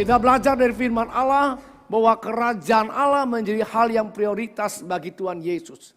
Kita belajar dari firman Allah bahwa kerajaan Allah menjadi hal yang prioritas bagi Tuhan Yesus.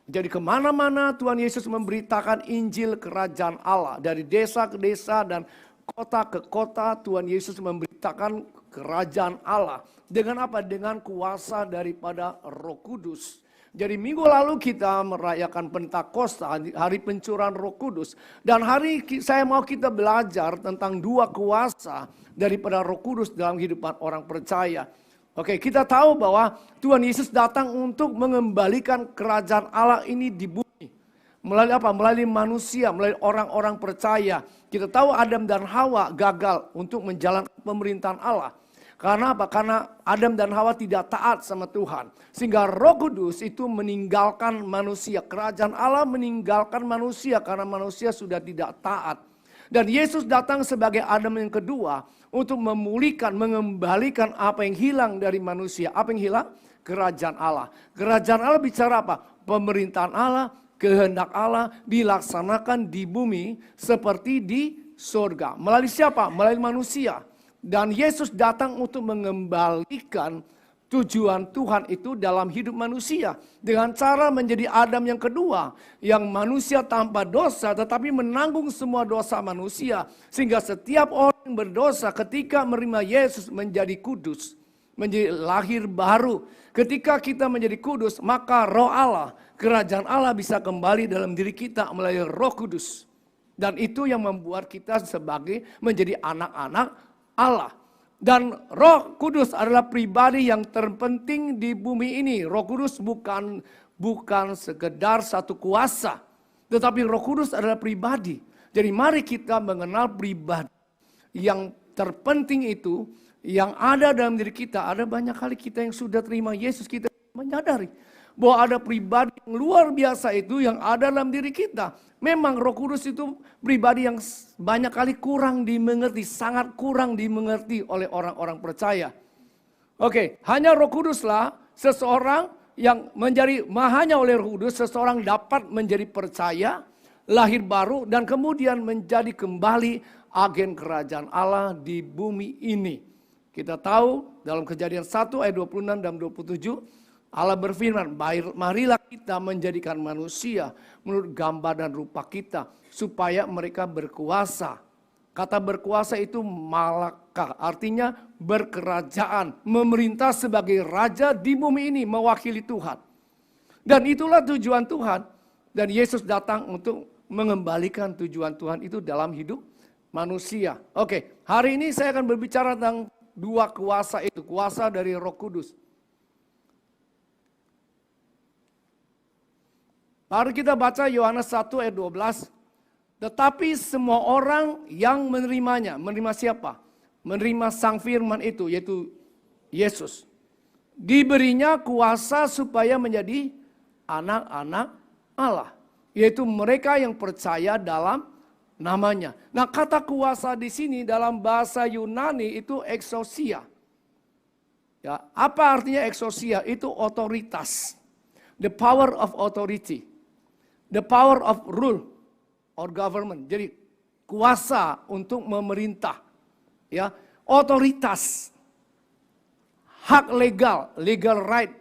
Jadi kemana-mana Tuhan Yesus memberitakan Injil kerajaan Allah. Dari desa ke desa dan kota ke kota Tuhan Yesus memberitakan kerajaan Allah. Dengan apa? Dengan kuasa daripada Roh Kudus. Jadi minggu lalu kita merayakan Pentakosta, hari pencurahan Roh Kudus. Dan hari saya mau kita belajar tentang dua kuasa daripada Roh Kudus dalam kehidupan orang percaya. Oke, kita tahu bahwa Tuhan Yesus datang untuk mengembalikan kerajaan Allah ini di bumi. Melalui apa? Melalui manusia, melalui orang-orang percaya. Kita tahu Adam dan Hawa gagal untuk menjalankan pemerintahan Allah. Karena apa? Karena Adam dan Hawa tidak taat sama Tuhan. Sehingga Roh Kudus itu meninggalkan manusia. Kerajaan Allah meninggalkan manusia karena manusia sudah tidak taat. Dan Yesus datang sebagai Adam yang kedua untuk memulihkan, mengembalikan apa yang hilang dari manusia. Apa yang hilang? Kerajaan Allah. Kerajaan Allah bicara apa? Pemerintahan Allah, kehendak Allah dilaksanakan di bumi seperti di surga. Melalui siapa? Melalui manusia. Dan Yesus datang untuk mengembalikan tujuan Tuhan itu dalam hidup manusia. Dengan cara menjadi Adam yang kedua. Yang manusia tanpa dosa tetapi menanggung semua dosa manusia. Sehingga setiap orang yang berdosa ketika menerima Yesus menjadi kudus. Menjadi lahir baru. Ketika kita menjadi kudus maka roh Allah, kerajaan Allah bisa kembali dalam diri kita melalui Roh Kudus. Dan itu yang membuat kita sebagai menjadi anak-anak Allah. Dan Roh Kudus adalah pribadi yang terpenting di bumi ini. Roh Kudus bukan sekedar satu kuasa, tetapi Roh Kudus adalah pribadi. Jadi mari kita mengenal pribadi yang terpenting itu, yang ada dalam diri kita. Ada banyak kali kita yang sudah terima Yesus, kita menyadari bahwa ada pribadi yang luar biasa itu yang ada dalam diri kita. Memang Roh Kudus itu pribadi yang banyak kali kurang dimengerti, sangat kurang dimengerti oleh orang-orang percaya. Oke, hanya Roh Kuduslah seseorang yang menjadi, hanya oleh Roh Kudus seseorang dapat menjadi percaya, lahir baru dan kemudian menjadi kembali agen kerajaan Allah di bumi ini. Kita tahu dalam Kejadian 1 ayat 26 dan 27 Allah berfirman, marilah kita menjadikan manusia menurut gambar dan rupa kita, supaya mereka berkuasa. Kata berkuasa itu malaka, artinya berkerajaan, memerintah sebagai raja di bumi ini, mewakili Tuhan. Dan itulah tujuan Tuhan. Dan Yesus datang untuk mengembalikan tujuan Tuhan itu dalam hidup manusia. Oke, hari ini saya akan berbicara tentang dua kuasa itu, kuasa dari Roh Kudus. Mari kita baca Yohanes 1 ayat 12. Tetapi semua orang yang menerimanya, menerima siapa? Menerima sang firman itu, yaitu Yesus. Diberinya kuasa supaya menjadi anak-anak Allah. Yaitu mereka yang percaya dalam namanya. Nah, kata kuasa di sini dalam bahasa Yunani itu exousia. Ya, apa artinya exousia? Itu otoritas. The power of authority. The power of rule or government. Jadi kuasa untuk memerintah. Ya, otoritas. Hak legal, legal right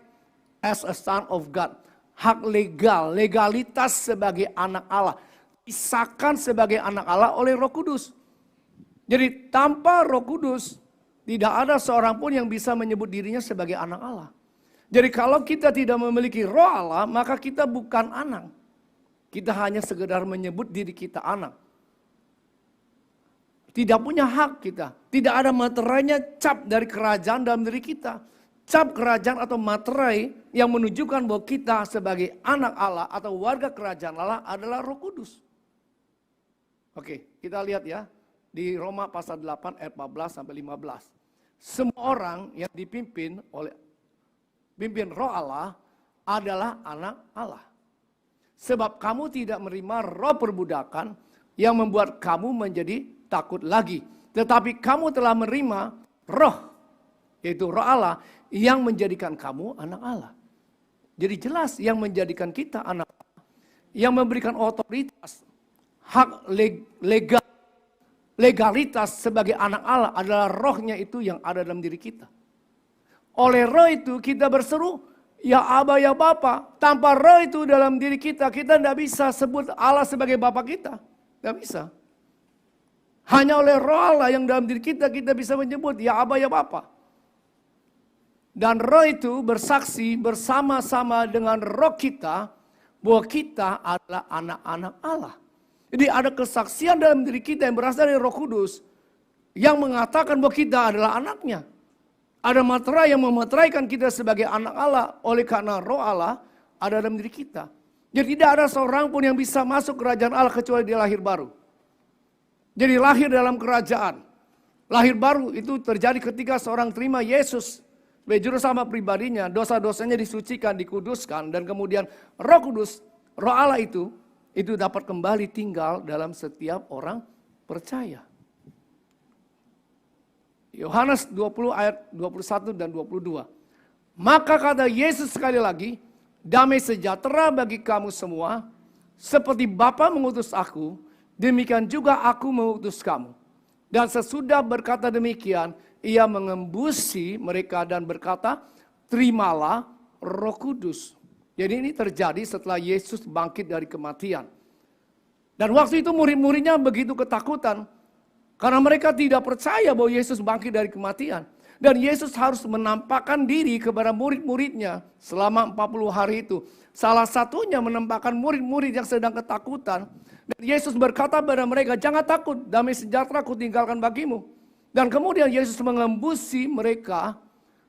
as a son of God. Hak legal, legalitas sebagai anak Allah. Disahkan sebagai anak Allah oleh Roh Kudus. Jadi tanpa Roh Kudus tidak ada seorang pun yang bisa menyebut dirinya sebagai anak Allah. Jadi kalau kita tidak memiliki Roh Allah, maka kita bukan anak. Kita hanya sekedar menyebut diri kita anak. Tidak punya hak kita. Tidak ada materainya cap dari kerajaan dalam diri kita. Cap kerajaan atau materai yang menunjukkan bahwa kita sebagai anak Allah atau warga kerajaan Allah adalah Roh Kudus. Oke, kita lihat ya. Di Roma pasal 8 ayat 14 sampai 15. Semua orang yang dipimpin oleh pimpin Roh Allah adalah anak Allah. Sebab kamu tidak menerima roh perbudakan yang membuat kamu menjadi takut lagi. Tetapi kamu telah menerima roh, yaitu Roh Allah yang menjadikan kamu anak Allah. Jadi jelas yang menjadikan kita anak Allah. Yang memberikan otoritas, hak legal, legalitas sebagai anak Allah adalah rohnya itu yang ada dalam diri kita. Oleh roh itu kita berseru, ya Aba ya Bapa. Tanpa roh itu dalam diri kita, kita tidak bisa sebut Allah sebagai Bapa kita. Tidak bisa. Hanya oleh roh Allah yang dalam diri kita, kita bisa menyebut ya Aba ya Bapa. Dan roh itu bersaksi bersama-sama dengan roh kita, bahwa kita adalah anak-anak Allah. Jadi ada kesaksian dalam diri kita yang berasal dari Roh Kudus yang mengatakan bahwa kita adalah anaknya. Ada materai yang memeteraikan kita sebagai anak Allah oleh karena Roh Allah ada dalam diri kita. Jadi tidak ada seorang pun yang bisa masuk kerajaan Allah kecuali dia lahir baru. Jadi lahir dalam kerajaan. Lahir baru itu terjadi ketika seorang terima Yesus sebagai juru selamat pribadinya, dosa-dosanya disucikan, dikuduskan, dan kemudian Roh Kudus, Roh Allah itu dapat kembali tinggal dalam setiap orang percaya. Yohanes 20 ayat 21 dan 22. Maka kata Yesus sekali lagi, damai sejahtera bagi kamu semua, seperti Bapa mengutus aku, demikian juga aku mengutus kamu. Dan sesudah berkata demikian, ia mengembusi mereka dan berkata, terimalah Roh Kudus. Jadi ini terjadi setelah Yesus bangkit dari kematian. Dan waktu itu murid-muridnya begitu ketakutan. Karena mereka tidak percaya bahwa Yesus bangkit dari kematian. Dan Yesus harus menampakkan diri kepada murid-muridnya selama 40 hari itu. Salah satunya menampakkan murid-murid yang sedang ketakutan. Dan Yesus berkata kepada mereka, jangan takut, damai sejahtera aku tinggalkan bagimu. Dan kemudian Yesus mengembusi mereka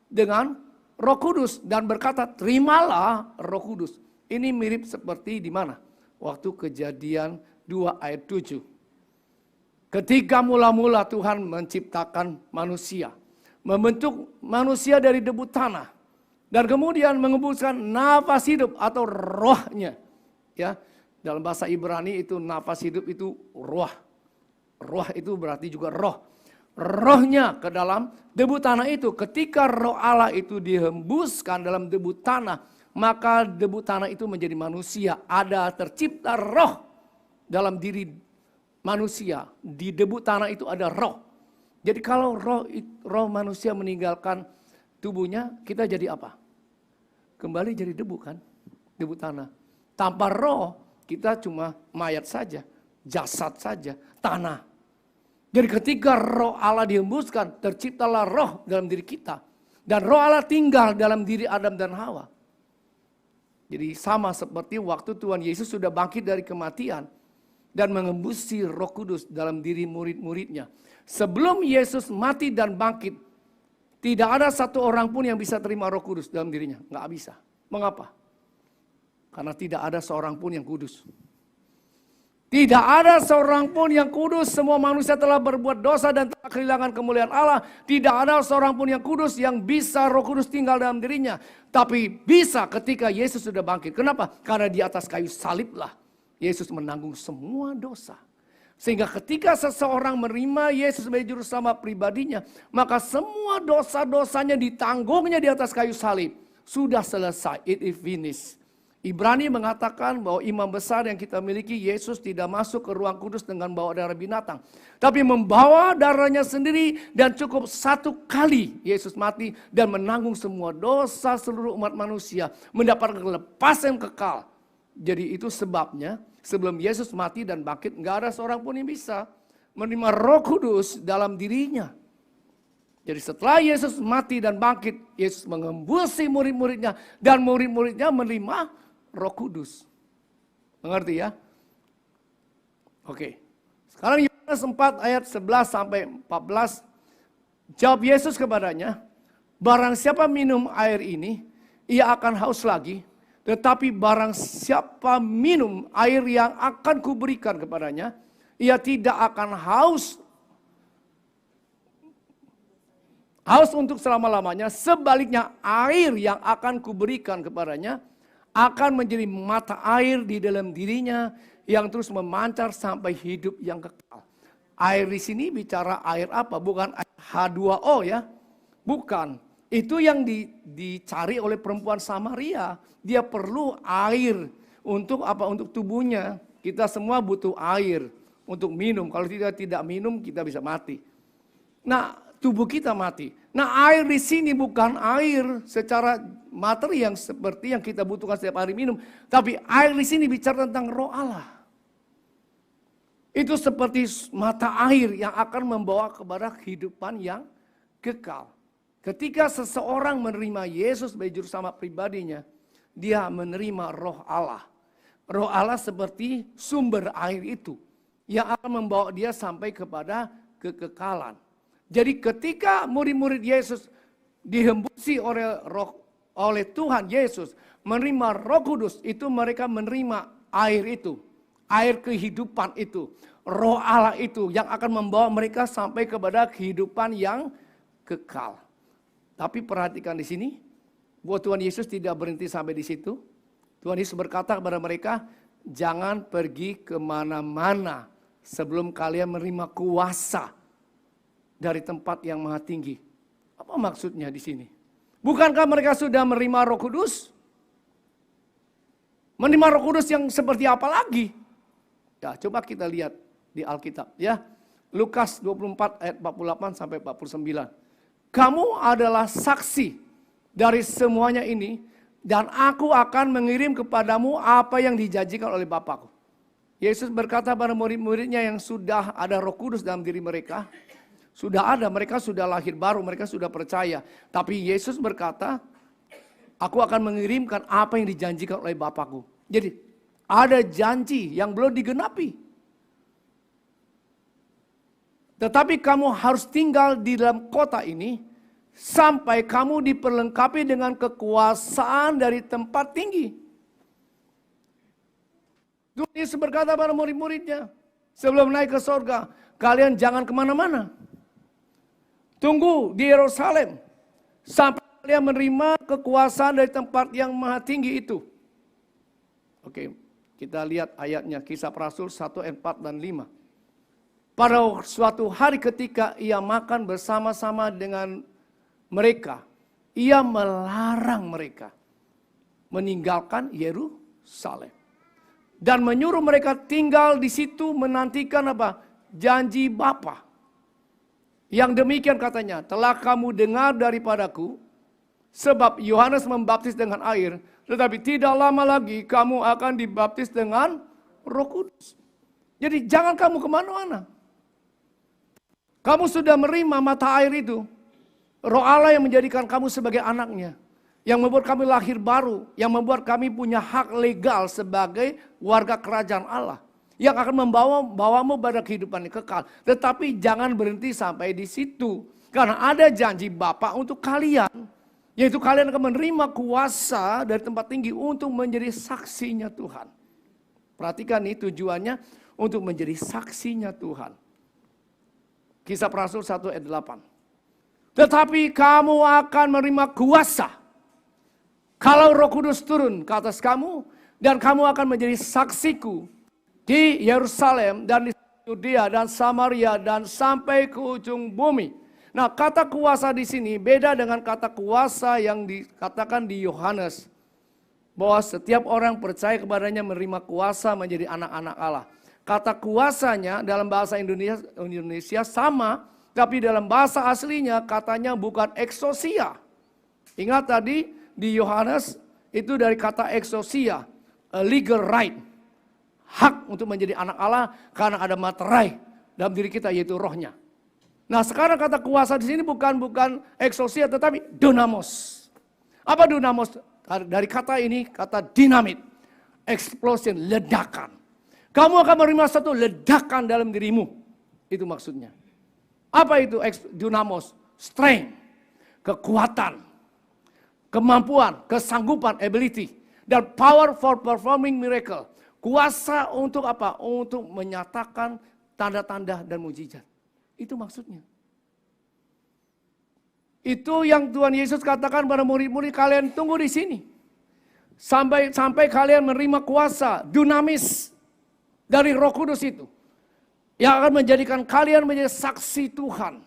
dengan Roh Kudus dan berkata, terimalah Roh Kudus. Ini mirip seperti di mana? Waktu Kejadian 2 ayat 7. Ketika mula-mula Tuhan menciptakan manusia, membentuk manusia dari debu tanah, dan kemudian mengembuskan nafas hidup atau rohnya. Ya, dalam bahasa Ibrani itu nafas hidup itu roh. Roh itu berarti juga roh. Rohnya ke dalam debu tanah itu. Ketika roh Allah itu dihembuskan dalam debu tanah, maka debu tanah itu menjadi manusia. Ada tercipta roh dalam diri manusia. Di debu tanah itu ada roh. Jadi kalau roh manusia meninggalkan tubuhnya, kita jadi apa? Kembali jadi debu kan? Debu tanah. Tanpa roh, kita cuma mayat saja. Jasad saja. Tanah. Jadi ketika roh Allah dihembuskan, terciptalah roh dalam diri kita. Dan roh Allah tinggal dalam diri Adam dan Hawa. Jadi sama seperti waktu Tuhan Yesus sudah bangkit dari kematian. Dan mengembusi Roh Kudus dalam diri murid-muridnya. Sebelum Yesus mati dan bangkit, tidak ada satu orang pun yang bisa terima Roh Kudus dalam dirinya. Nggak bisa. Mengapa? Karena tidak ada seorang pun yang kudus. Tidak ada seorang pun yang kudus. Semua manusia telah berbuat dosa dan telah kehilangan kemuliaan Allah. Tidak ada seorang pun yang kudus yang bisa Roh Kudus tinggal dalam dirinya. Tapi bisa ketika Yesus sudah bangkit. Kenapa? Karena di atas kayu saliblah Yesus menanggung semua dosa. Sehingga ketika seseorang menerima Yesus sebagai juru selamat pribadinya, maka semua dosa-dosanya ditanggungnya di atas kayu salib. Sudah selesai, it is finished. Ibrani mengatakan bahwa imam besar yang kita miliki, Yesus tidak masuk ke ruang kudus dengan bawa darah binatang. Tapi membawa darahnya sendiri dan cukup satu kali Yesus mati dan menanggung semua dosa seluruh umat manusia. Mendapatkan kelepasan kekal. Jadi itu sebabnya sebelum Yesus mati dan bangkit, nggak ada seorang pun yang bisa menerima Roh Kudus dalam dirinya. Jadi setelah Yesus mati dan bangkit, Yesus mengembusi murid-muridnya dan murid-muridnya menerima Roh Kudus. Mengerti ya? Oke. Sekarang Yohanes 4 ayat 11 sampai 14. Jawab Yesus kepadanya, barang siapa minum air ini, ia akan haus lagi. Tetapi barang siapa minum air yang akan kuberikan kepadanya, ia tidak akan haus untuk selama-lamanya. Sebaliknya air yang akan kuberikan kepadanya akan menjadi mata air di dalam dirinya yang terus memancar sampai hidup yang kekal. Air di sini bicara air apa? Bukan air H2O ya. Bukan. Itu yang dicari oleh perempuan Samaria. Dia perlu air untuk apa? Untuk tubuhnya. Kita semua butuh air untuk minum. Kalau tidak minum kita bisa mati. Nah, tubuh kita mati. Nah, air di sini bukan air secara materi yang seperti yang kita butuhkan setiap hari minum, tapi air di sini bicara tentang Roh Allah. Itu seperti mata air yang akan membawa kepada kehidupan yang kekal. Ketika seseorang menerima Yesus sebagai juru selamat pribadinya, dia menerima Roh Allah. Roh Allah seperti sumber air itu yang akan membawa dia sampai kepada kekekalan. Jadi ketika murid-murid Yesus dihembusi oleh Tuhan Yesus, menerima Roh Kudus, itu mereka menerima air itu, air kehidupan itu, Roh Allah itu yang akan membawa mereka sampai kepada kehidupan yang kekal. Tapi perhatikan di sini, bahwa Tuhan Yesus tidak berhenti sampai di situ. Tuhan Yesus berkata kepada mereka, jangan pergi kemana-mana sebelum kalian menerima kuasa dari tempat yang maha tinggi. Apa maksudnya di sini? Bukankah mereka sudah menerima Roh Kudus? Menerima Roh Kudus yang seperti apa lagi? Ya, coba kita lihat di Alkitab ya. Lukas 24 ayat 48 sampai 49. Kamu adalah saksi dari semuanya ini, dan aku akan mengirim kepadamu apa yang dijanjikan oleh Bapakku. Yesus berkata pada murid-muridnya yang sudah ada Roh Kudus dalam diri mereka, sudah ada, mereka sudah lahir baru, mereka sudah percaya. Tapi Yesus berkata, aku akan mengirimkan apa yang dijanjikan oleh Bapakku. Jadi ada janji yang belum digenapi. Tetapi kamu harus tinggal di dalam kota ini sampai kamu diperlengkapi dengan kekuasaan dari tempat tinggi. Tuhan Yesus berkata pada murid-muridnya, sebelum naik ke surga, kalian jangan kemana-mana. Tunggu di Yerusalem sampai kalian menerima kekuasaan dari tempat yang maha tinggi itu. Oke, kita lihat ayatnya, Kisah Para Rasul 1 ayat 4 dan 5. Pada suatu hari ketika ia makan bersama-sama dengan mereka, ia melarang mereka meninggalkan Yerusalem dan menyuruh mereka tinggal di situ menantikan apa? Janji Bapa. Yang demikian katanya, telah kamu dengar daripadaku, sebab Yohanes membaptis dengan air, tetapi tidak lama lagi kamu akan dibaptis dengan Roh Kudus. Jadi jangan kamu kemana-mana. Kamu sudah menerima mata air itu. Roh Allah yang menjadikan kamu sebagai anaknya. Yang membuat kami lahir baru. Yang membuat kami punya hak legal sebagai warga kerajaan Allah. Yang akan membawamu pada kehidupan yang kekal. Tetapi jangan berhenti sampai di situ. Karena ada janji Bapa untuk kalian. Yaitu kalian akan menerima kuasa dari tempat tinggi untuk menjadi saksinya Tuhan. Perhatikan nih tujuannya untuk menjadi saksinya Tuhan. Kisah Para Rasul 1 ayat 8. Tetapi kamu akan menerima kuasa kalau Roh Kudus turun ke atas kamu, dan kamu akan menjadi saksiku di Yerusalem dan di Yudea dan Samaria dan sampai ke ujung bumi. Nah, kata kuasa di sini beda dengan kata kuasa yang dikatakan di Yohanes, bahwa setiap orang percaya kepadanya menerima kuasa menjadi anak-anak Allah. Kata kuasanya dalam bahasa Indonesia sama, tapi dalam bahasa aslinya katanya bukan exousia. Ingat tadi di Yohanes itu dari kata exousia, a legal right. Hak untuk menjadi anak Allah karena ada materai dalam diri kita yaitu rohnya. Nah sekarang kata kuasa di sini bukan exousia tetapi dunamos. Apa dunamos? Dari kata ini kata dinamit, explosion, ledakan. Kamu akan menerima satu ledakan dalam dirimu. Itu maksudnya. Apa itu dunamos? Strength, kekuatan, kemampuan, kesanggupan, ability, dan power for performing miracle. Kuasa untuk apa? Untuk menyatakan tanda-tanda dan mujizat. Itu maksudnya. Itu yang Tuhan Yesus katakan pada murid-murid, kalian tunggu di sini. Sampai kalian menerima kuasa, dunamis dari Roh Kudus itu. Yang akan menjadikan kalian menjadi saksi Tuhan.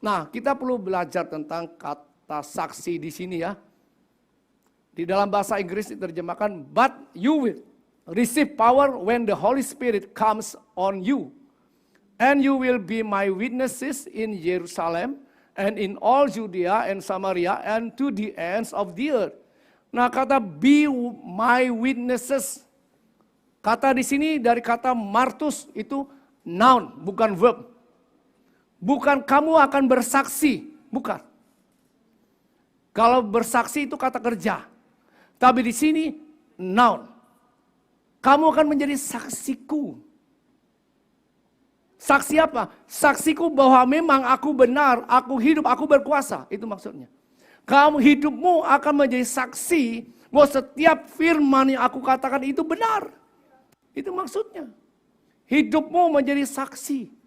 Nah, kita perlu belajar tentang kata saksi di sini ya. Di dalam bahasa Inggris diterjemahkan but you will. receive power when the Holy Spirit comes on you. And you will be my witnesses in Jerusalem and in all Judea and Samaria and to the ends of the earth. Nah, kata be my witnesses. Kata di sini dari kata martus itu noun, bukan verb. Bukan kamu akan bersaksi, bukan. Kalau bersaksi itu kata kerja. Tapi di sini noun. Kamu akan menjadi saksiku. Saksi apa? Saksiku bahwa memang aku benar, aku hidup, aku berkuasa. Itu maksudnya. Kamu hidupmu akan menjadi saksi bahwa setiap firman yang aku katakan itu benar. Itu maksudnya. Hidupmu menjadi saksi.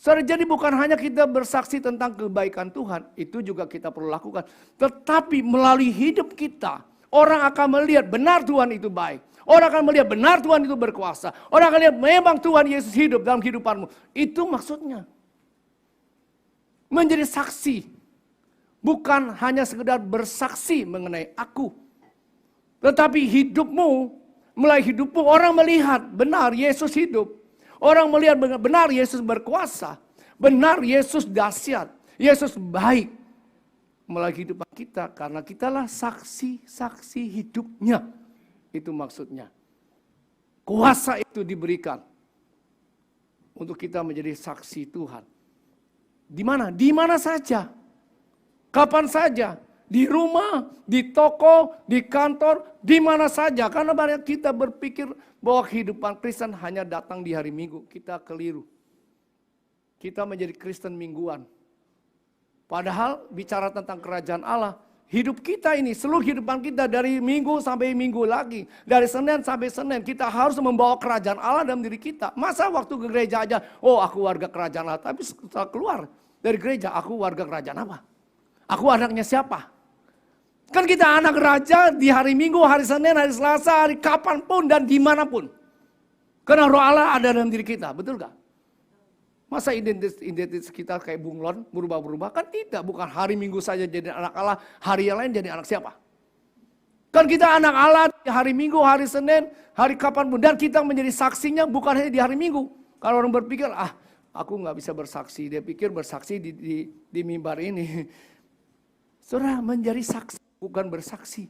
Jadi bukan hanya kita bersaksi tentang kebaikan Tuhan, itu juga kita perlu lakukan. Tetapi melalui hidup kita, orang akan melihat benar Tuhan itu baik. Orang akan melihat benar Tuhan itu berkuasa. Orang akan lihat memang Tuhan Yesus hidup dalam kehidupanmu. Itu maksudnya. Menjadi saksi. Bukan hanya sekedar bersaksi mengenai aku. Tetapi hidupmu, mulai hidupmu orang melihat benar Yesus hidup. Orang melihat benar Yesus berkuasa. Benar Yesus dahsyat. Yesus baik. Melalui kehidupan kita. Karena kitalah saksi-saksi hidupnya. Itu maksudnya. Kuasa itu diberikan. Untuk kita menjadi saksi Tuhan. Di mana? Di mana saja. Kapan saja. Di rumah, di toko, di kantor, di mana saja. Karena banyak kita berpikir bahwa kehidupan Kristen hanya datang di hari Minggu. Kita keliru. Kita menjadi Kristen mingguan. Padahal bicara tentang kerajaan Allah, hidup kita ini, seluruh kehidupan kita dari minggu sampai minggu lagi. Dari Senin sampai Senin, kita harus membawa kerajaan Allah dalam diri kita. Masa waktu ke gereja aja, oh aku warga kerajaan Allah. Tapi setelah keluar dari gereja, aku warga kerajaan apa? Aku anaknya siapa? Kan kita anak raja di hari Minggu, hari Senin, hari Selasa, hari kapanpun dan dimanapun. Karena roh Allah ada dalam diri kita, betul gak? Masa identitas kita kayak bunglon, berubah-berubah? Kan tidak, bukan hari Minggu saja jadi anak Allah, hari yang lain jadi anak siapa? Kan kita anak Allah di hari Minggu, hari Senin, hari kapanpun. Dan kita menjadi saksinya bukan hanya di hari Minggu. Kalau orang berpikir, aku gak bisa bersaksi. Dia pikir bersaksi di mimbar ini. Saudara, menjadi saksi bukan bersaksi.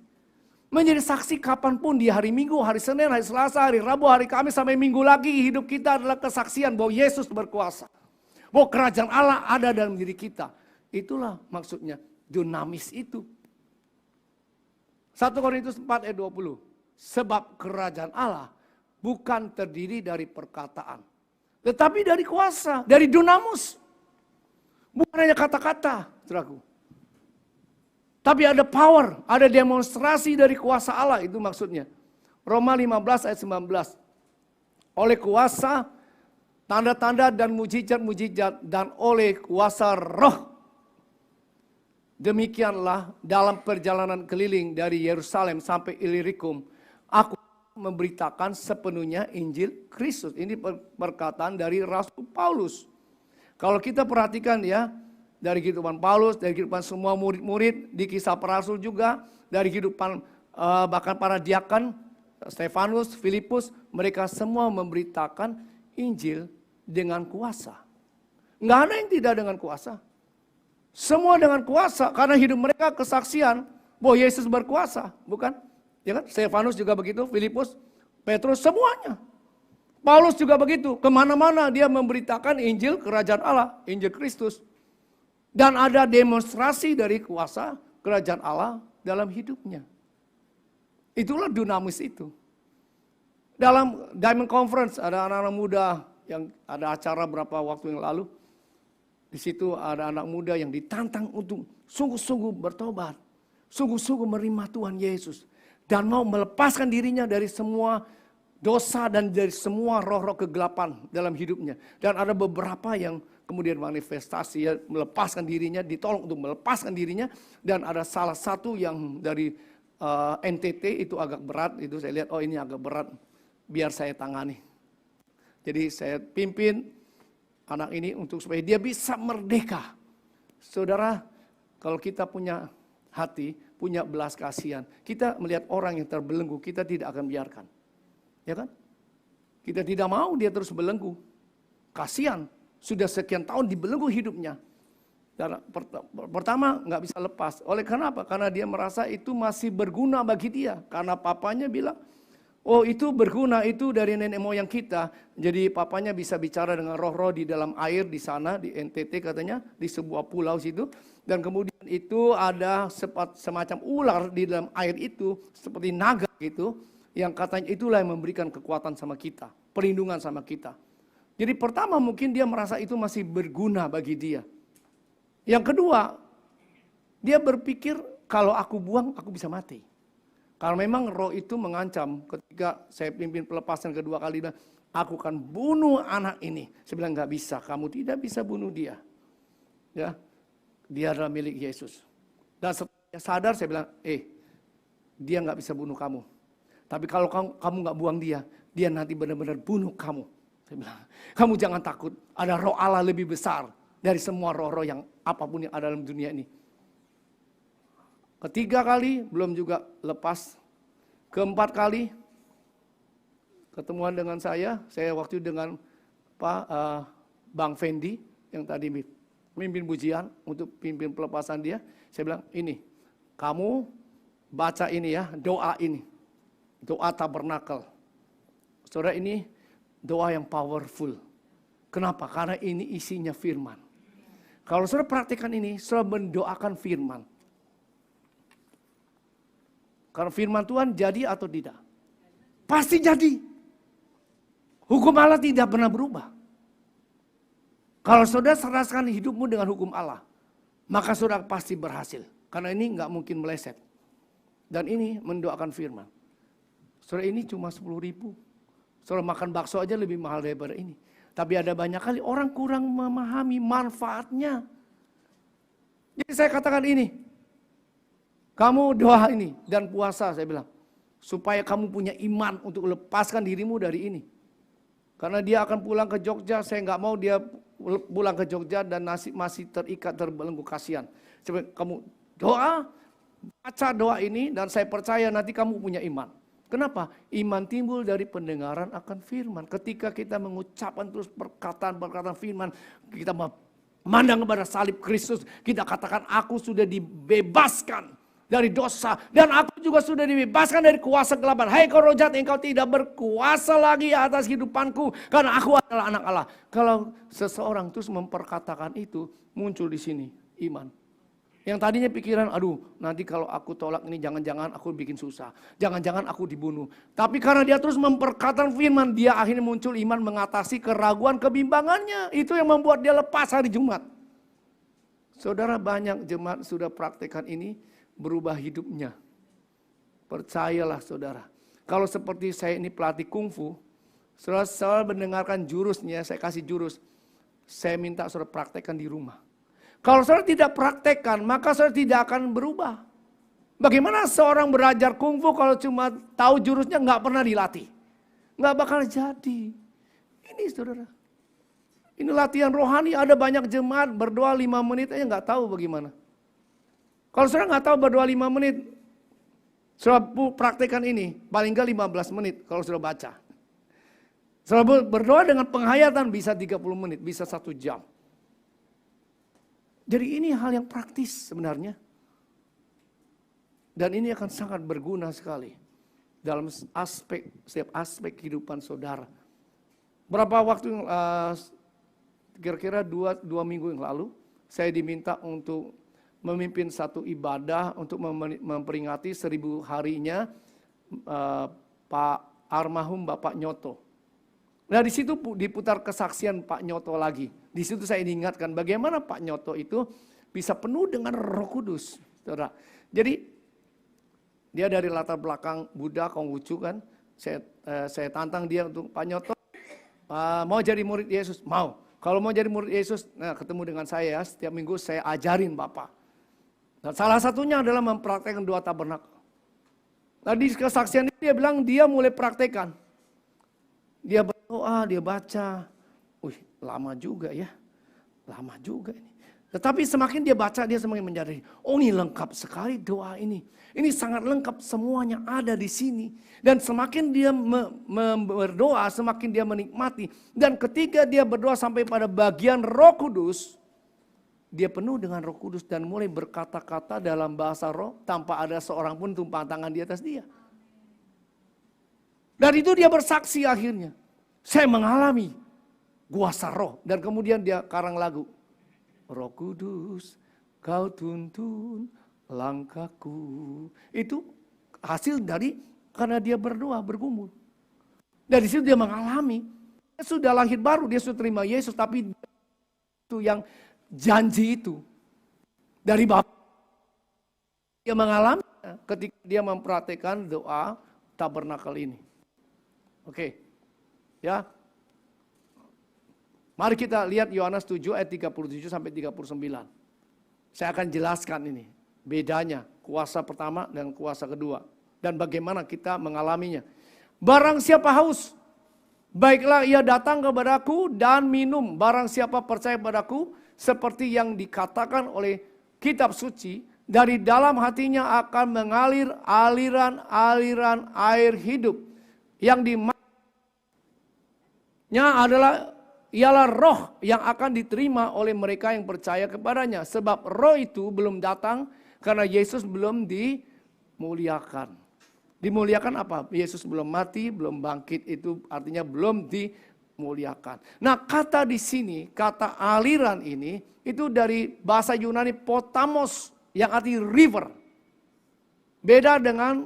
Menjadi saksi kapanpun di hari Minggu, hari Senin, hari Selasa, hari Rabu, hari Kamis, sampai Minggu lagi. Hidup kita adalah kesaksian bahwa Yesus berkuasa. Bahwa kerajaan Allah ada dalam diri kita. Itulah maksudnya dinamis itu. 1 Korintus 4 ayat 20. Sebab kerajaan Allah bukan terdiri dari perkataan. Tetapi dari kuasa, dari dunamus. Bukan hanya kata-kata, saudaraku. Tapi ada power, ada demonstrasi dari kuasa Allah, itu maksudnya. Roma 15 ayat 19. Oleh kuasa, tanda-tanda dan mujizat-mujizat dan oleh kuasa roh. Demikianlah dalam perjalanan keliling dari Yerusalem sampai Illyricum, aku memberitakan sepenuhnya Injil Kristus. Ini perkataan dari Rasul Paulus. Kalau kita perhatikan ya, dari kehidupan Paulus, dari kehidupan semua murid-murid, di Kisah Para Rasul juga, dari kehidupan bahkan para diakan, Stefanus, Filipus, mereka semua memberitakan Injil dengan kuasa. Nggak ada yang tidak dengan kuasa. Semua dengan kuasa, karena hidup mereka kesaksian bahwa Yesus berkuasa, bukan? Ya kan? Stefanus juga begitu, Filipus, Petrus, semuanya. Paulus juga begitu, kemana-mana dia memberitakan Injil Kerajaan Allah, Injil Kristus. Dan ada demonstrasi dari kuasa kerajaan Allah dalam hidupnya. Itulah dunamis itu. Dalam Diamond Conference ada anak-anak muda yang ada acara beberapa waktu yang lalu. Di situ ada anak muda yang ditantang untuk sungguh-sungguh bertobat. Sungguh-sungguh menerima Tuhan Yesus. Dan mau melepaskan dirinya dari semua dosa dan dari semua roh-roh kegelapan dalam hidupnya. Dan ada beberapa yang kemudian manifestasi, ya, melepaskan dirinya, ditolong untuk melepaskan dirinya. Dan ada salah satu yang dari NTT itu agak berat, itu saya lihat, oh ini agak berat, biar saya tangani. Jadi saya pimpin anak ini untuk supaya dia bisa merdeka. Saudara, kalau kita punya hati, punya belas kasihan, kita melihat orang yang terbelenggu, kita tidak akan biarkan. Ya kan? Kita tidak mau dia terus belenggu. Kasihan, sudah sekian tahun dibelenggu hidupnya. Dan pertama nggak bisa lepas. Oleh karena apa? Karena dia merasa itu masih berguna bagi dia. Karena papanya bilang, oh itu berguna, itu dari nenek moyang kita. Jadi papanya bisa bicara dengan roh-roh di dalam air di sana, di NTT katanya, di sebuah pulau situ. Dan kemudian itu ada semacam ular di dalam air itu, seperti naga gitu. Yang katanya itulah yang memberikan kekuatan sama kita, perlindungan sama kita. Jadi pertama mungkin dia merasa itu masih berguna bagi dia. Yang kedua, dia berpikir kalau aku buang aku bisa mati. Kalau memang roh itu mengancam ketika saya pimpin pelepasan kedua kali, aku akan bunuh anak ini. Saya bilang nggak bisa, kamu tidak bisa bunuh dia. Ya, dia adalah milik Yesus. Dan setelah sadar saya bilang, dia nggak bisa bunuh kamu. Tapi kalau kamu nggak buang dia nanti benar-benar bunuh kamu. Saya bilang, kamu jangan takut, ada roh Allah lebih besar dari semua roh-roh yang apapun yang ada dalam dunia ini. Ketiga kali belum juga lepas. Keempat kali ketemuan dengan saya waktu dengan Bang Fendi yang tadi memimpin pujian untuk pimpin pelepasan dia. Saya bilang, ini kamu baca ini ya, doa ini. Doa tabernakel. Saudara, ini doa yang powerful. Kenapa? Karena ini isinya firman. Kalau saudara praktikkan ini, saudara mendoakan firman. Karena firman Tuhan jadi atau tidak? Pasti jadi. Hukum Allah tidak pernah berubah. Kalau saudara serahkan hidupmu dengan hukum Allah, maka saudara pasti berhasil. Karena ini nggak mungkin meleset. Dan ini mendoakan firman. Saudara, ini cuma 10.000. Saudara makan bakso aja lebih mahal daripada ini. Tapi ada banyak kali orang kurang memahami manfaatnya. Jadi saya katakan ini. Kamu doa ini dan puasa, saya bilang. Supaya kamu punya iman untuk lepaskan dirimu dari ini. Karena dia akan pulang ke Jogja, saya nggak mau dia pulang ke Jogja dan masih terikat terbelenggu, kasihan. Coba kamu doa, baca doa ini dan saya percaya nanti kamu punya iman. Kenapa? Iman timbul dari pendengaran akan firman. Ketika kita mengucapkan terus perkataan-perkataan firman, kita memandang kepada salib Kristus, kita katakan aku sudah dibebaskan dari dosa dan aku juga sudah dibebaskan dari kuasa kegelapan. Hai kau roh jahat, engkau tidak berkuasa lagi atas hidupanku karena aku adalah anak Allah. Kalau seseorang terus memperkatakan itu, muncul di sini iman. Yang tadinya pikiran, aduh nanti kalau aku tolak ini jangan-jangan aku bikin susah. Jangan-jangan aku dibunuh. Tapi karena dia terus memperkatakan firman, dia akhirnya muncul iman mengatasi keraguan, kebimbangannya. Itu yang membuat dia lepas hari Jumat. Saudara, banyak jemaat sudah praktekkan ini, berubah hidupnya. Percayalah saudara. Kalau seperti saya ini pelatih kungfu, saudara mendengarkan jurusnya, saya kasih jurus. Saya minta saudara praktekkan di rumah. Kalau saudara tidak praktekkan, maka saudara tidak akan berubah. Bagaimana seorang belajar kungfu kalau cuma tahu jurusnya nggak pernah dilatih? Nggak bakal jadi. Ini saudara. Ini latihan rohani, ada banyak jemaat berdoa 5 menit aja nggak tahu bagaimana. Kalau saudara nggak tahu berdoa 5 menit, saudara praktekkan ini, paling nggak 15 menit kalau saudara baca. Saudara berdoa dengan penghayatan bisa 30 menit, bisa 1 jam. Jadi ini hal yang praktis sebenarnya. Dan ini akan sangat berguna sekali dalam setiap aspek kehidupan saudara. Berapa waktu, kira-kira 2 minggu yang lalu, saya diminta untuk memimpin satu ibadah untuk memperingati 1000 harinya Pak almarhum Bapak Nyoto. Nah di situ diputar kesaksian Pak Nyoto lagi. Di situ saya diingatkan bagaimana Pak Nyoto itu bisa penuh dengan Roh Kudus, saudara. Jadi dia dari latar belakang Buddha, Konghucu kan. Saya tantang dia untuk Pak Nyoto mau jadi murid Yesus, mau. Kalau mau jadi murid Yesus, nah ketemu dengan saya setiap minggu saya ajarin Bapak. Nah, salah satunya adalah mempraktekkan doa tabernakel. Nah di kesaksian ini dia bilang dia mulai praktekkan. Dia berdoa, dia baca. Lama juga ya. Lama juga ini. Tetapi semakin dia baca, dia semakin menyadari, oh ini lengkap sekali doa ini. Ini sangat lengkap, semuanya ada di sini. Dan semakin dia berdoa, semakin dia menikmati. Dan ketika dia berdoa sampai pada bagian Roh Kudus, dia penuh dengan Roh Kudus dan mulai berkata-kata dalam bahasa roh tanpa ada seorang pun tumpang tangan di atas dia. Dan itu dia bersaksi akhirnya. Saya mengalami kuasa roh. Dan kemudian dia karang lagu. Roh Kudus, kau tuntun langkahku. Itu hasil dari karena dia berdoa, bergumul. Dari situ dia mengalami. Dia sudah lahir baru, dia sudah terima Yesus. Tapi itu yang janji itu. Dari Bapa. Dia mengalami ketika dia mempraktikkan doa tabernakel ini. Oke. Ya. Mari kita lihat Yohanes 7 ayat 37 sampai 39. Saya akan jelaskan ini. Bedanya kuasa pertama dan kuasa kedua. Dan bagaimana kita mengalaminya. Barang siapa haus, baiklah ia datang kepadaku dan minum. Barang siapa percaya padaku, seperti yang dikatakan oleh kitab suci, dari dalam hatinya akan mengalir aliran-aliran air hidup. Yang dimana adalah ialah roh yang akan diterima oleh mereka yang percaya kepadanya. Sebab roh itu belum datang karena Yesus belum dimuliakan. Dimuliakan apa? Yesus belum mati, belum bangkit, itu artinya belum dimuliakan. Nah, kata di sini, kata aliran ini, itu dari bahasa Yunani potamos, yang arti river. Beda dengan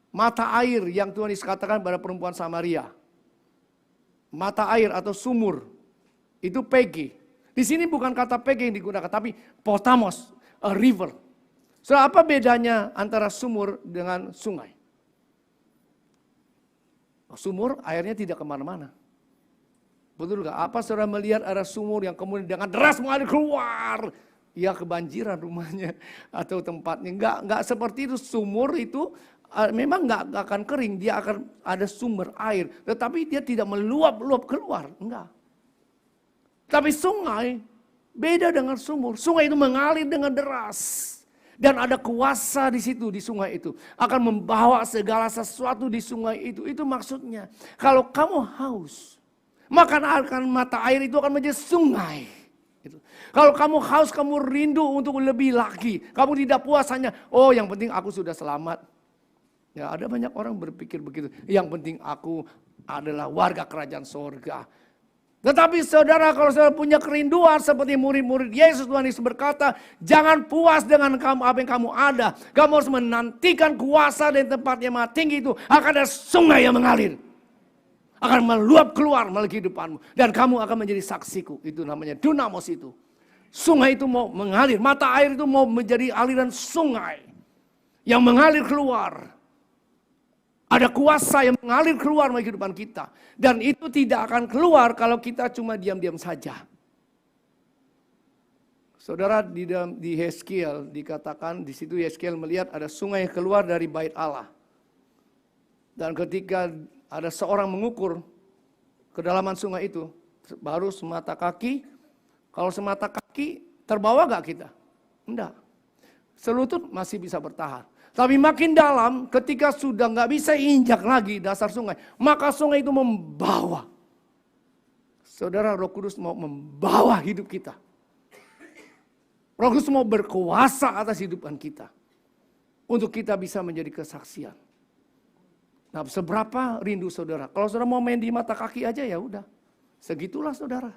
mata air yang Tuhan Yesus katakan pada perempuan Samaria. Mata air atau sumur, itu pege. Di sini bukan kata pege yang digunakan, tapi potamos, a river. So, apa bedanya antara sumur dengan sungai? Sumur airnya tidak kemana-mana. Betul gak? Apa saudara melihat ada sumur yang kemudian dengan deras mengalir keluar? Ya kebanjiran rumahnya atau tempatnya. Enggak seperti itu. Sumur itu memang nggak akan kering, dia akan ada sumber air. Tetapi dia tidak meluap-luap keluar, enggak. Tapi sungai beda dengan sumur. Sungai itu mengalir dengan deras. Dan ada kuasa di situ, di sungai itu. Akan membawa segala sesuatu di sungai itu. Itu maksudnya. Kalau kamu haus, maka akan mata air itu akan menjadi sungai. Kalau kamu haus, kamu rindu untuk lebih lagi. Kamu tidak puas hanya, oh yang penting aku sudah selamat. Ya, ada banyak orang berpikir begitu. Yang penting aku adalah warga kerajaan sorga. Tetapi saudara, kalau saudara punya kerinduan seperti murid-murid Yesus, Tuhan Yesus berkata, jangan puas dengan kamu apa yang kamu ada. Kamu harus menantikan kuasa dari tempat yang maha tinggi itu. Akan ada sungai yang mengalir. Akan meluap keluar melalui kehidupanmu. Dan kamu akan menjadi saksiku. Itu namanya dunamos itu. Sungai itu mau mengalir. Mata air itu mau menjadi aliran sungai. Yang mengalir keluar. Ada kuasa yang mengalir keluar dari kehidupan kita. Dan itu tidak akan keluar kalau kita cuma diam-diam saja. Saudara, di Yeskiel dikatakan, di situ Yeskiel melihat ada sungai yang keluar dari bait Allah. Dan ketika ada seorang mengukur kedalaman sungai itu, baru semata kaki. Kalau semata kaki, terbawa gak kita? Enggak. Selutut masih bisa bertahan. Tapi makin dalam, ketika sudah nggak bisa injak lagi dasar sungai, maka sungai itu membawa. Saudara, Roh Kudus mau membawa hidup kita. Roh Kudus mau berkuasa atas hidupan kita. Untuk kita bisa menjadi kesaksian. Nah, seberapa rindu saudara? Kalau saudara mau main di mata kaki aja ya udah. Segitulah saudara.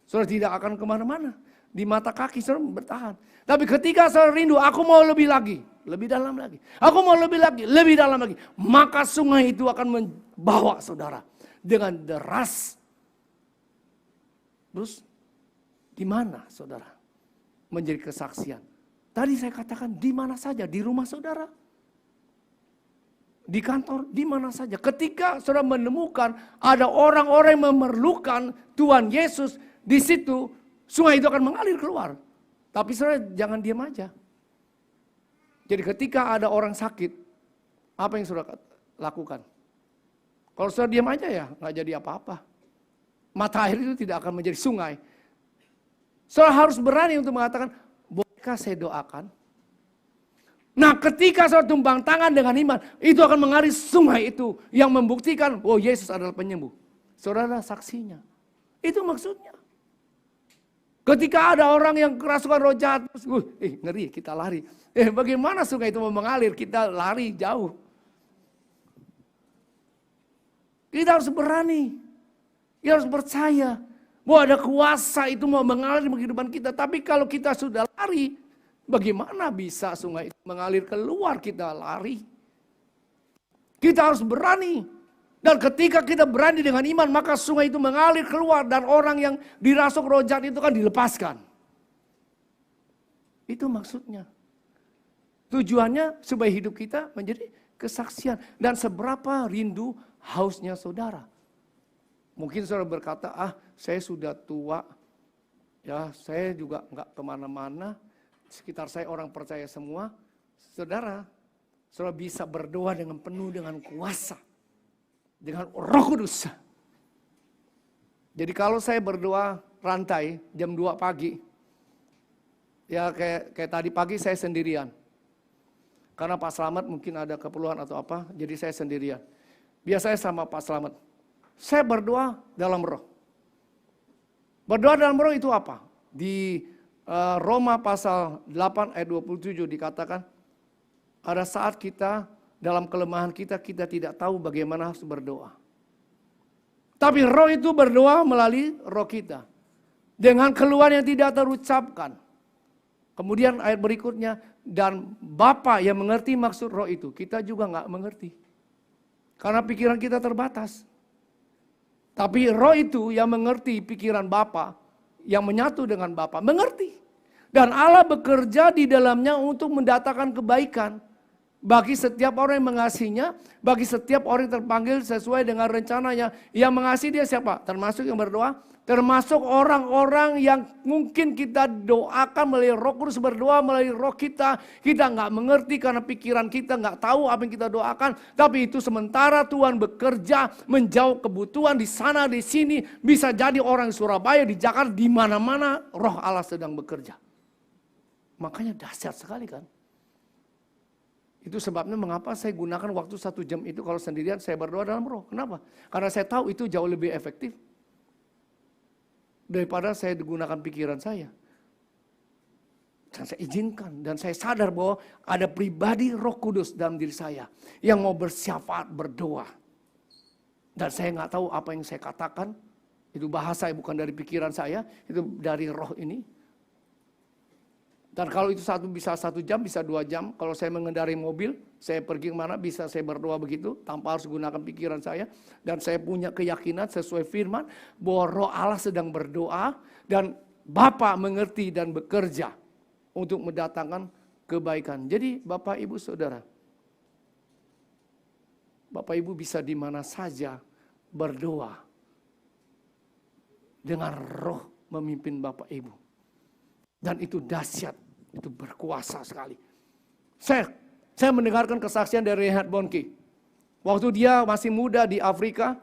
Saudara tidak akan kemana-mana. Di mata kaki saudara bertahan. Tapi ketika saudara rindu, aku mau lebih lagi. Lebih dalam lagi. Aku mau lebih lagi, lebih dalam lagi. Maka sungai itu akan membawa saudara. Dengan deras. Terus, di mana saudara? Menjadi kesaksian. Tadi saya katakan di mana saja. Di rumah saudara. Di kantor, di mana saja. Ketika saudara menemukan ada orang-orang yang memerlukan Tuhan Yesus. Di situ, sungai itu akan mengalir keluar. Tapi saudara jangan diam aja. Jadi ketika ada orang sakit, apa yang saudara lakukan? Kalau saudara diam aja ya, nggak jadi apa-apa. Mata air itu tidak akan menjadi sungai. Saudara harus berani untuk mengatakan, bolehkah saya doakan? Nah ketika saudara tumpang tangan dengan iman, itu akan mengalir sungai itu yang membuktikan, oh Yesus adalah penyembuh. Saudara saksinya. Itu maksudnya. Ketika ada orang yang kerasukan roh jahat, ngeri kita lari. Bagaimana sungai itu mau mengalir, kita lari jauh. Kita harus berani. Kita harus percaya bahwa ada kuasa itu mau mengalir di kehidupan kita. Tapi kalau kita sudah lari, bagaimana bisa sungai itu mengalir keluar, kita lari. Kita harus berani. Dan ketika kita berani dengan iman, maka sungai itu mengalir keluar. Dan orang yang dirasuk roh jahat itu kan dilepaskan. Itu maksudnya. Tujuannya supaya hidup kita menjadi kesaksian. Dan seberapa rindu hausnya saudara. Mungkin saudara berkata, saya sudah tua. Ya saya juga enggak kemana-mana. Sekitar saya orang percaya semua. Saudara bisa berdoa dengan penuh dengan kuasa. Dengan Roh Kudus. Jadi kalau saya berdoa rantai jam 2 pagi. Ya kayak tadi pagi saya sendirian. Karena Pak Slamet mungkin ada keperluan atau apa. Jadi saya sendirian. Biasanya sama Pak Slamet. Saya berdoa dalam roh. Berdoa dalam roh itu apa? Di Roma pasal 8 ayat 27 dikatakan. Ada saat kita dalam kelemahan kita tidak tahu bagaimana harus berdoa. Tapi roh itu berdoa melalui roh kita. Dengan keluhan yang tidak terucapkan. Kemudian ayat berikutnya. Dan Bapa yang mengerti maksud roh itu. Kita juga nggak mengerti. Karena pikiran kita terbatas. Tapi roh itu yang mengerti pikiran Bapa. Yang menyatu dengan Bapa. Mengerti. Dan Allah bekerja di dalamnya untuk mendatangkan kebaikan. Bagi setiap orang yang mengasihinya, bagi setiap orang yang terpanggil sesuai dengan rencananya. Yang mengasihi dia siapa? Termasuk yang berdoa. Termasuk orang-orang yang mungkin kita doakan melalui Roh Kudus, berdoa melalui roh kita. Kita nggak mengerti karena pikiran kita nggak tahu apa yang kita doakan. Tapi itu sementara Tuhan bekerja menjawab kebutuhan di sana, di sini. Bisa jadi orang di Surabaya, di Jakarta, di mana-mana roh Allah sedang bekerja. Makanya dahsyat sekali kan. Itu sebabnya mengapa saya gunakan waktu 1 jam itu kalau sendirian saya berdoa dalam roh. Kenapa? Karena saya tahu itu jauh lebih efektif. Daripada saya gunakan pikiran saya. Dan saya izinkan dan saya sadar bahwa ada pribadi Roh Kudus dalam diri saya. Yang mau bersyafaat berdoa. Dan saya nggak tahu apa yang saya katakan. Itu bahasa bukan dari pikiran saya. Itu dari roh ini. Dan kalau itu bisa 1 jam, bisa 2 jam. Kalau saya mengendarai mobil, saya pergi kemana bisa saya berdoa begitu. Tanpa harus gunakan pikiran saya. Dan saya punya keyakinan sesuai firman. Bahwa roh Allah sedang berdoa. Dan Bapa mengerti dan bekerja. Untuk mendatangkan kebaikan. Jadi Bapak Ibu Saudara. Bapak Ibu bisa di mana saja berdoa. Dengan roh memimpin Bapak Ibu. Dan itu dahsyat, itu berkuasa sekali. Saya mendengarkan kesaksian dari Reinhard Bonnke. Waktu dia masih muda di Afrika,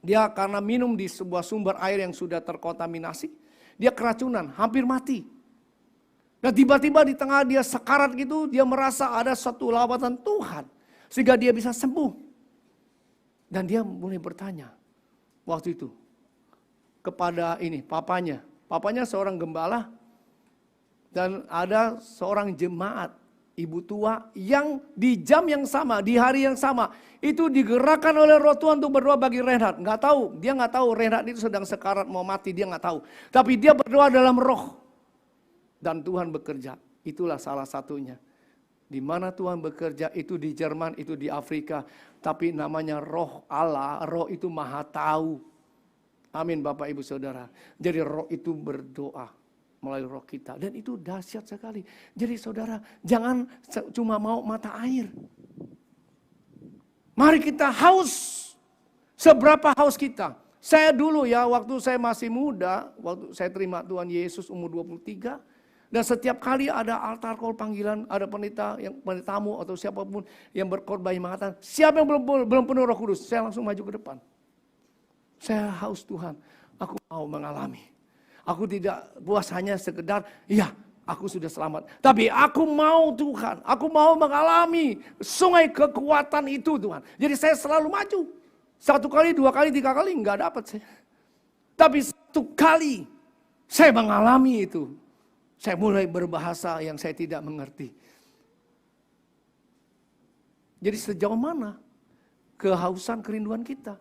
dia karena minum di sebuah sumber air yang sudah terkontaminasi, dia keracunan, hampir mati. Dan tiba-tiba di tengah dia sekarat gitu, dia merasa ada suatu lawatan Tuhan. Sehingga dia bisa sembuh. Dan dia mulai bertanya, waktu itu, kepada papanya. Papanya seorang gembala. Dan ada seorang jemaat, ibu tua yang di jam yang sama, di hari yang sama. Itu digerakkan oleh roh Tuhan untuk berdoa bagi Reinhard. Dia nggak tahu Reinhard itu sedang sekarat mau mati, dia nggak tahu. Tapi dia berdoa dalam roh. Dan Tuhan bekerja, itulah salah satunya. Di mana Tuhan bekerja, itu di Jerman, itu di Afrika. Tapi namanya roh Allah, roh itu maha tahu. Amin Bapak Ibu Saudara. Jadi roh itu berdoa. Melalui roh kita. Dan itu dahsyat sekali. Jadi saudara, jangan cuma mau mata air. Mari kita haus. Seberapa haus kita. Saya dulu ya, waktu saya masih muda, waktu saya terima Tuhan Yesus umur 23. Dan setiap kali ada altar call panggilan, ada pendeta tamu atau siapapun yang berkorban yang mengatakan, siapa yang belum penuh Roh Kudus? Saya langsung maju ke depan. Saya haus Tuhan, aku mau mengalami. Aku tidak puas hanya sekedar, ya aku sudah selamat. Tapi aku mau Tuhan, aku mau mengalami sungai kekuatan itu Tuhan. Jadi saya selalu maju. 1 kali, 2 kali, 3 kali enggak dapat saya. Tapi 1 kali saya mengalami itu. Saya mulai berbahasa yang saya tidak mengerti. Jadi sejauh mana kehausan kerinduan kita?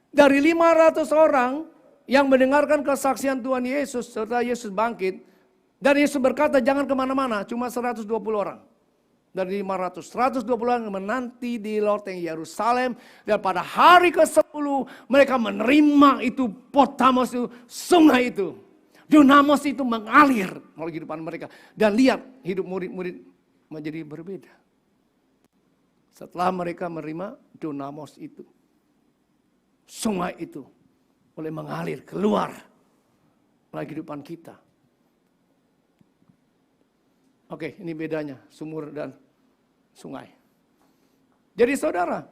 Dari 500 orang yang mendengarkan kesaksian Tuhan Yesus setelah Yesus bangkit. Dan Yesus berkata jangan kemana-mana, cuma 120 orang. Dari 500, 120 orang menanti di loteng Yerusalem. Dan pada hari ke-10 mereka menerima itu potamos itu, sungai itu. Dunamos itu mengalir melalui kehidupan mereka. Dan lihat hidup murid-murid menjadi berbeda. Setelah mereka menerima dunamos itu. Sungai itu boleh mengalir keluar melalui kehidupan kita. Oke, ini bedanya sumur dan sungai. Jadi saudara,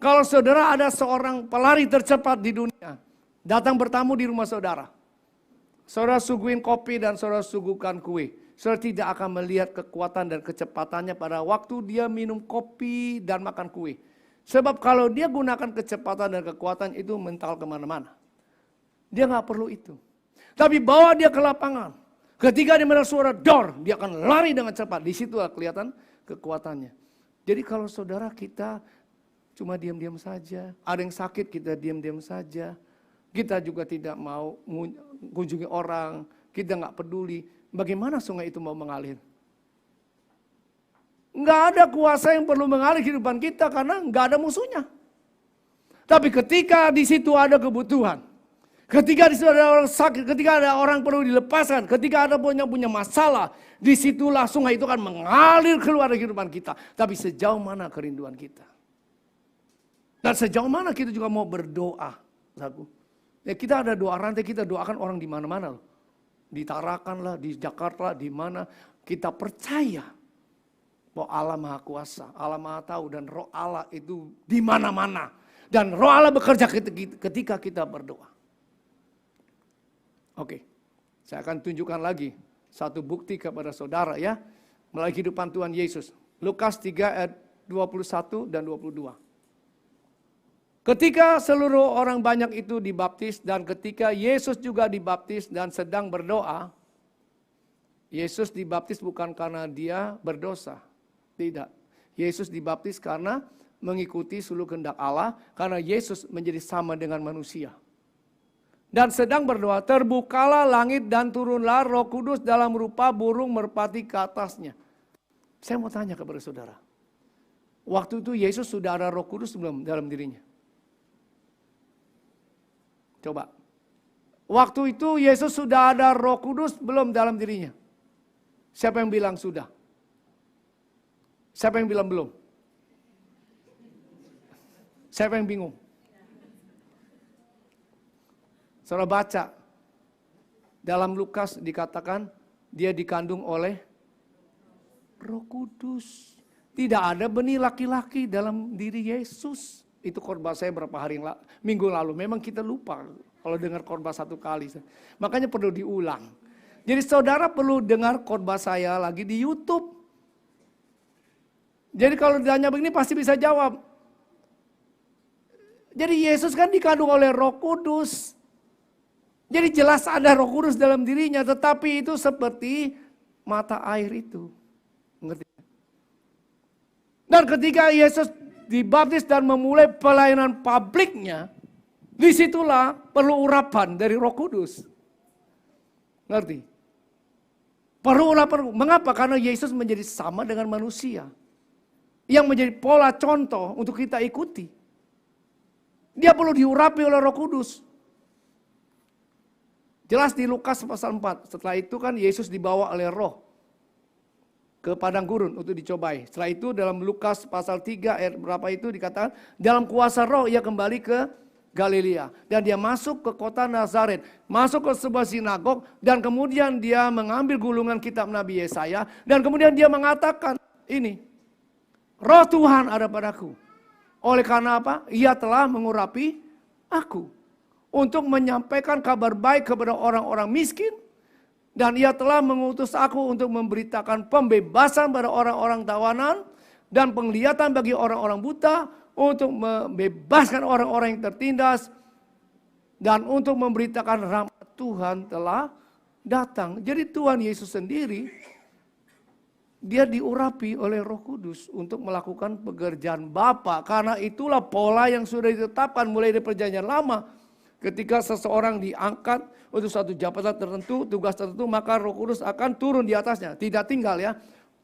kalau saudara ada seorang pelari tercepat di dunia, datang bertamu di rumah saudara. Saudara suguhin kopi dan saudara suguhkan kue. Saudara tidak akan melihat kekuatan dan kecepatannya pada waktu dia minum kopi dan makan kue. Sebab kalau dia gunakan kecepatan dan kekuatan itu mental kemana-mana. Dia nggak perlu itu. Tapi bawa dia ke lapangan. Ketika dia mendengar suara dor, dia akan lari dengan cepat. Di situ kelihatan kekuatannya. Jadi kalau saudara kita cuma diam-diam saja. Ada yang sakit kita diam-diam saja. Kita juga tidak mau kunjungi orang. Kita nggak peduli. Bagaimana sungai itu mau mengalir? Nggak ada kuasa yang perlu mengalir kehidupan kita karena nggak ada musuhnya. Tapi ketika di situ ada kebutuhan, ketika di situ ada orang sakit, ketika ada orang perlu dilepaskan, ketika ada punya masalah, disitulah sungai itu akan mengalir keluar dari kehidupan kita. Tapi sejauh mana kerinduan kita? Dan sejauh mana kita juga mau berdoa, saudaraku? Ya kita ada doa rantai, kita doakan orang di mana-mana loh. Di Tarakan lah, di Jakarta, di mana kita percaya bahwa Allah Maha Kuasa, Allah Maha Tahu, dan Roh Allah itu di mana-mana. Dan Roh Allah bekerja ketika kita berdoa. Oke, saya akan tunjukkan lagi satu bukti kepada saudara ya, melalui kehidupan Tuhan Yesus. Lukas 3 ayat 21 dan 22. Ketika seluruh orang banyak itu dibaptis dan ketika Yesus juga dibaptis dan sedang berdoa, Yesus dibaptis bukan karena dia berdosa. Tidak. Yesus dibaptis karena mengikuti seluruh kehendak Allah, karena Yesus menjadi sama dengan manusia. Dan sedang berdoa, terbukalah langit dan turunlah Roh Kudus dalam rupa burung merpati ke atasnya. Saya mau tanya kepada saudara. Waktu itu Yesus sudah ada Roh Kudus belum dalam dirinya? Coba. Waktu itu Yesus sudah ada Roh Kudus belum dalam dirinya? Siapa yang bilang sudah? Siapa yang bilang belum? Siapa yang bingung? Saudara baca. Dalam Lukas dikatakan dia dikandung oleh Roh Kudus. Tidak ada benih laki-laki dalam diri Yesus. Itu khotbah saya berapa hari minggu lalu. Memang kita lupa kalau dengar khotbah 1 kali. Makanya perlu diulang. Jadi saudara perlu dengar khotbah saya lagi di YouTube. Jadi kalau ditanya begini pasti bisa jawab. Jadi Yesus kan dikandung oleh Roh Kudus. Jadi jelas ada Roh Kudus dalam dirinya. Tetapi itu seperti mata air itu. Ngerti? Dan ketika Yesus dibaptis dan memulai pelayanan publiknya, disitulah perlu urapan dari Roh Kudus. Ngerti? Perlu urapan. Mengapa? Karena Yesus menjadi sama dengan manusia. Yang menjadi pola contoh untuk kita ikuti. Dia perlu diurapi oleh Roh Kudus. Jelas di Lukas pasal 4. Setelah itu kan Yesus dibawa oleh Roh ke padang gurun untuk dicobai. Setelah itu dalam Lukas pasal 3 ayat berapa itu dikatakan, dalam kuasa Roh ia kembali ke Galilea. Dan dia masuk ke kota Nazaret, masuk ke sebuah sinagog, dan kemudian dia mengambil gulungan kitab Nabi Yesaya, dan kemudian dia mengatakan ini, Roh Tuhan ada padaku. Oleh karena apa? Ia telah mengurapi aku untuk menyampaikan kabar baik kepada orang-orang miskin. Dan ia telah mengutus aku untuk memberitakan pembebasan pada orang-orang tawanan dan penglihatan bagi orang-orang buta, untuk membebaskan orang-orang yang tertindas, dan untuk memberitakan rahmat Tuhan telah datang. Jadi Tuhan Yesus sendiri, dia diurapi oleh Roh Kudus untuk melakukan pekerjaan Bapa. Karena itulah pola yang sudah ditetapkan mulai dari Perjanjian Lama. Ketika seseorang diangkat untuk satu jabatan tertentu, tugas tertentu, maka Roh Kudus akan turun di atasnya. Tidak tinggal ya,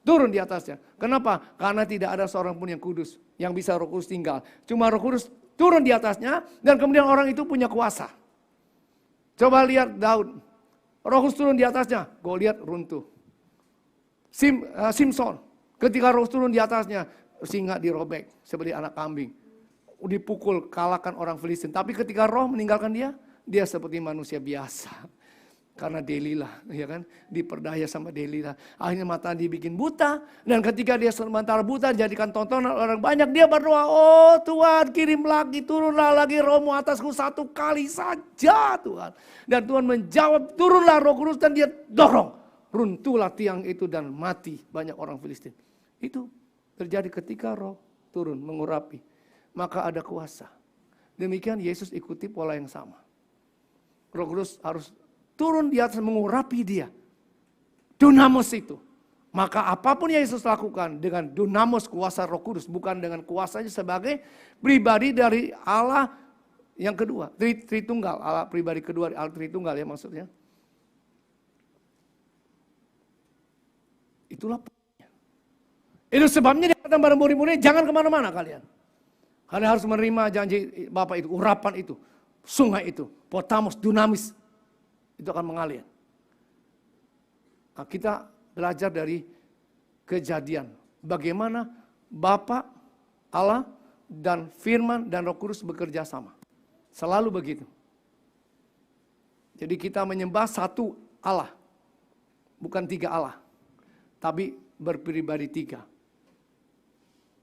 turun di atasnya. Kenapa? Karena tidak ada seorang pun yang kudus, yang bisa Roh Kudus tinggal. Cuma Roh Kudus turun di atasnya, dan kemudian orang itu punya kuasa. Coba lihat Daud, Roh Kudus turun di atasnya, Goliat runtuh. Simson, ketika Roh Kudus turun di atasnya, singa dirobek seperti anak kambing. Dipukul, kalahkan orang Filistin. Tapi ketika Roh meninggalkan dia, dia seperti manusia biasa. Karena Delilah, ya kan, diperdaya sama Delilah. Akhirnya mata dibikin buta, dan ketika dia sementara buta, jadikan tontonan orang banyak, dia berdoa, oh Tuhan kirim lagi, turunlah lagi Roh-Mu atasku satu kali saja Tuhan. Dan Tuhan menjawab, turunlah Roh Kudus, dan dia dorong. Runtuhlah tiang itu dan mati banyak orang Filistin. Itu terjadi ketika Roh turun mengurapi. Maka ada kuasa. Demikian Yesus ikuti pola yang sama. Roh Kudus harus turun di atas mengurapi dia. Dunamos itu. Maka apapun yang Yesus lakukan dengan dunamos kuasa Roh Kudus. Bukan dengan kuasanya sebagai pribadi dari Allah yang kedua. Tritunggal. Allah pribadi kedua, Allah Tritunggal ya maksudnya. Itulah poinnya. Itu sebabnya dikatakan pada murid-muridnya, jangan kemana-mana kalian. Kalian harus menerima janji Bapa itu, urapan itu, sungai itu, potamos, dunamis. Itu akan mengalir. Nah, kita belajar dari kejadian. Bagaimana Bapa, Allah, dan Firman, dan Roh Kudus bekerja sama. Selalu begitu. Jadi kita menyembah satu Allah. Bukan tiga Allah. Tapi berpribadi tiga.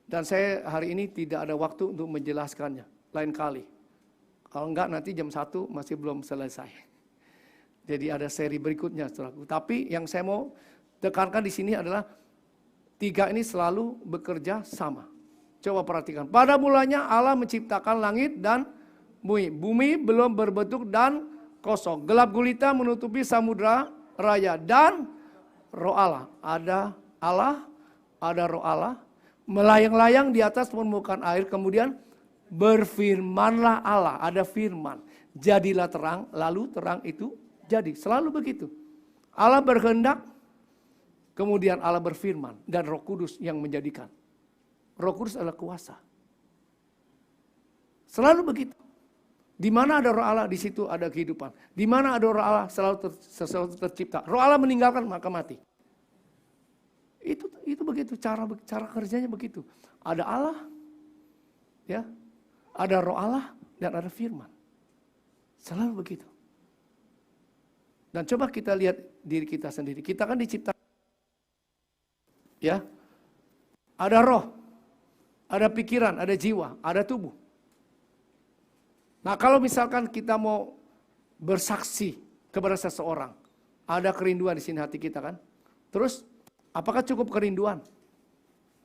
Dan saya hari ini tidak ada waktu untuk menjelaskannya. Lain kali. Kalau enggak nanti jam 1 masih belum selesai. Jadi ada seri berikutnya saudaraku. Tapi yang saya mau tekankan di sini adalah tiga ini selalu bekerja sama. Coba perhatikan. Pada mulanya Allah menciptakan langit dan bumi. Bumi belum berbentuk dan kosong. Gelap gulita menutupi samudra raya. Dan Roh Allah. Ada Allah, ada Roh Allah. Melayang-layang di atas permukaan air, kemudian berfirmanlah Allah, ada firman. Jadilah terang, lalu terang itu jadi. Selalu begitu. Allah berkehendak, kemudian Allah berfirman, dan Roh Kudus yang menjadikan. Roh Kudus adalah kuasa. Selalu begitu. Di mana ada Roh Allah, di situ ada kehidupan. Di mana ada Roh Allah, selalu tercipta. Roh Allah meninggalkan, maka mati. Itu begitu cara kerjanya begitu. Ada Allah, ya, ada Roh Allah dan ada Firman. Selalu begitu. Dan coba kita lihat diri kita sendiri. Kita kan diciptakan, ya, ada roh, ada pikiran, ada jiwa, ada tubuh. Nah kalau misalkan kita mau bersaksi kepada seseorang, ada kerinduan di sini hati kita kan, terus apakah cukup kerinduan?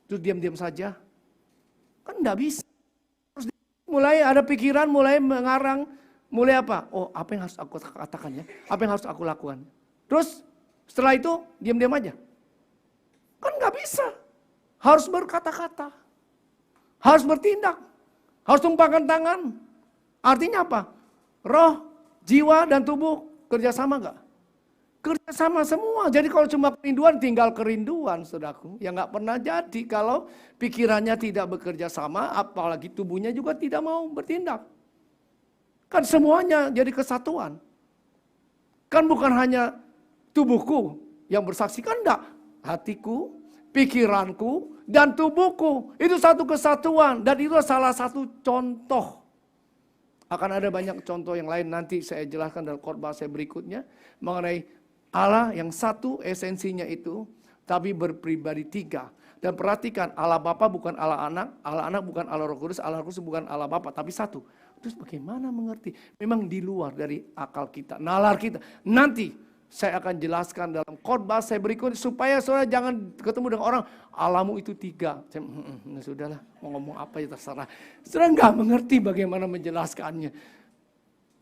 Terus diam-diam saja? Kan enggak bisa. Terus mulai ada pikiran, mulai mengarang, mulai apa? Oh, apa yang harus aku katakan ya? Apa yang harus aku lakukan? Terus setelah itu diam-diam aja. Kan enggak bisa. Harus berkata-kata. Harus bertindak. Harus tumpahkan tangan. Artinya apa? Roh, jiwa, dan tubuh kerjasama enggak? Kerjasama semua. Jadi kalau cuma kerinduan, tinggal kerinduan, saudaraku. Yang nggak pernah jadi kalau pikirannya tidak bekerja sama, apalagi tubuhnya juga tidak mau bertindak. Kan semuanya jadi kesatuan. Kan bukan hanya tubuhku yang bersaksi, kan enggak. Hatiku, pikiranku, dan tubuhku. Itu satu kesatuan. Dan itu salah satu contoh. Akan ada banyak contoh yang lain, nanti saya jelaskan dalam khotbah saya berikutnya. Mengenai Allah yang satu esensinya itu, tapi berpribadi tiga. Dan perhatikan, Allah Bapa bukan Allah Anak bukan Allah Roh Kudus, Allah Roh Kudus bukan Allah Bapa, tapi satu. Terus bagaimana mengerti? Memang di luar dari akal kita, nalar kita. Nanti saya akan jelaskan dalam khotbah saya berikut supaya saudara jangan ketemu dengan orang Allahmu itu 3. Sudahlah, mau ngomong apa ya terserah. Saudara nggak mengerti bagaimana menjelaskannya.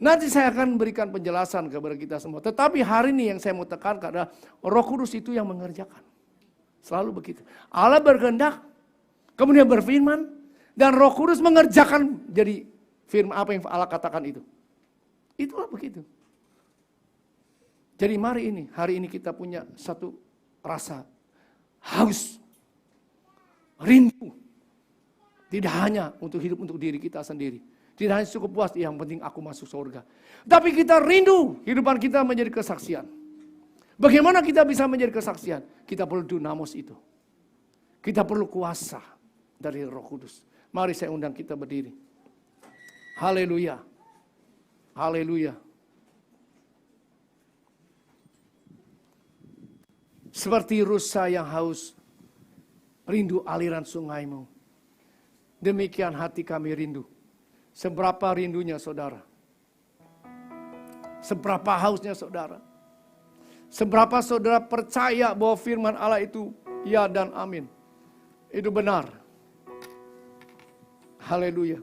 Nanti saya akan berikan penjelasan kepada kita semua. Tetapi hari ini yang saya mau tekankan adalah Roh Kudus itu yang mengerjakan. Selalu begitu. Allah berkehendak, kemudian berfirman, dan Roh Kudus mengerjakan jadi firman apa yang Allah katakan itu. Itulah begitu. Jadi hari ini kita punya satu rasa haus, rindu. Tidak hanya untuk hidup untuk diri kita sendiri. Tidak hanya cukup puas, yang penting aku masuk surga. Tapi kita rindu kehidupan kita menjadi kesaksian. Bagaimana kita bisa menjadi kesaksian? Kita perlu dunamos itu. Kita perlu kuasa dari Roh Kudus. Mari saya undang kita berdiri. Haleluya. Haleluya. Seperti rusa yang haus, rindu aliran sungaimu. Demikian hati kami rindu. Seberapa rindunya saudara? Seberapa hausnya saudara? Seberapa saudara percaya bahwa firman Allah itu ya dan amin? Itu benar. Haleluya.